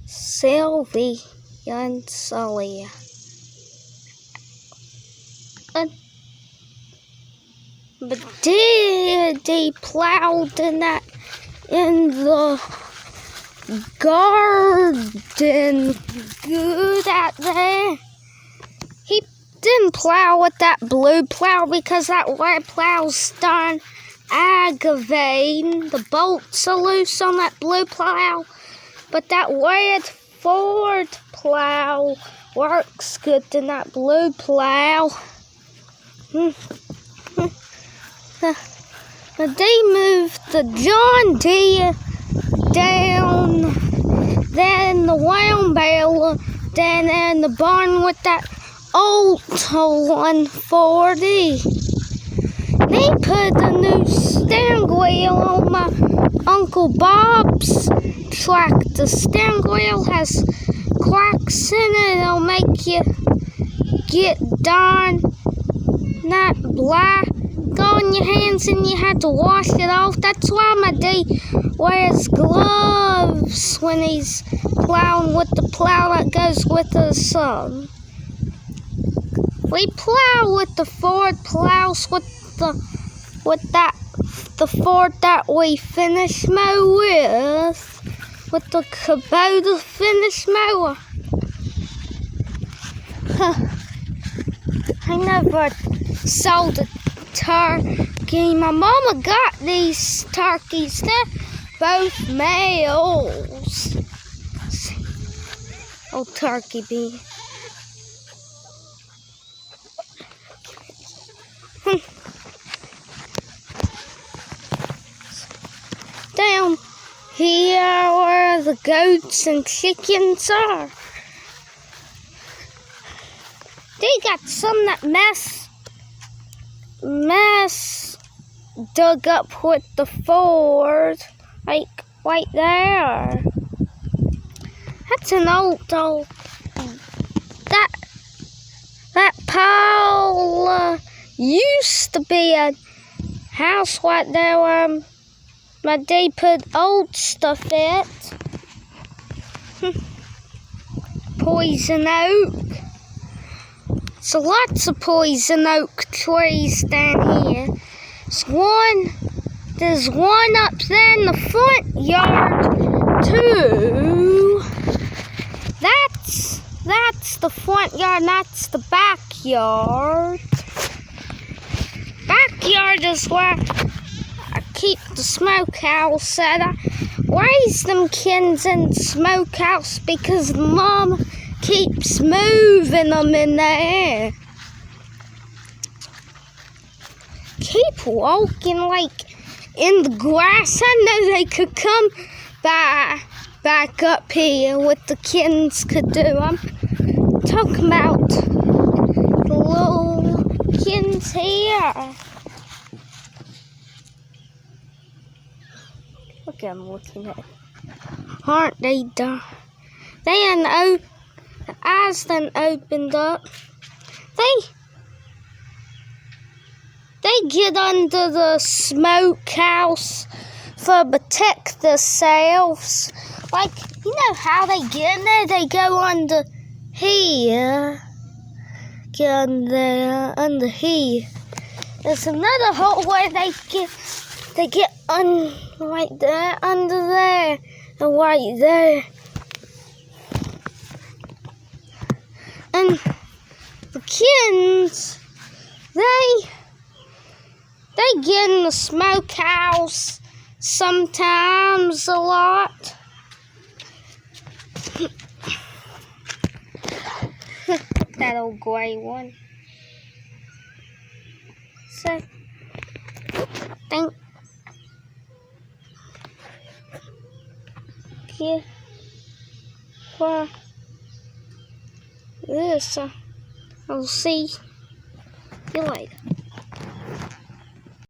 Sylvie and Sully. But they plowed in the garden good at there. He didn't plow with that blue plow because that white plow's starting aggravating. The bolts are loose on that blue plow, but that red Ford plow works good in that blue plow. They moved the John Deere down, then the wound baler, then in the barn with that old 140. They put a new steering wheel on my Uncle Bob's tractor. The steering wheel has cracks in it. It'll make you get darn that black on your hands and you had to wash it off. That's why my dad wears gloves when he's plowing with the plow that goes with the sun. We plow with the Ford plows with the Ford that we finish mow with the Kubota finish mower. I never sold a turkey. My mama got these turkeys. They're both males. Oh, turkey bee. Down here where the goats and chickens are. They got some that mess dug up with the Ford, like right there. That's an old that pile used to be a house right there where my dad put old stuff in. Poison oak. So lots of poison oak trees down here. There's one up there in the front yard too. That's the front yard, and that's the backyard. Backyard is where I keep the smokehouse at. I raise them kids in the smokehouse because Mom keeps moving them in there. Keep walking like in the grass. I know they could come back up here with the kittens could do. I'm talking about the little kittens here. Look at them looking at it. Aren't they done? The eyes then opened up. They get under the smokehouse to protect themselves. Like, you know how they get in there? They go under here. Get under here. There's another hole where they get right there, under there, and right there. And the kittens, they get in the smokehouse sometimes a lot. That old gray one. So, thank you for this. I'll see you later.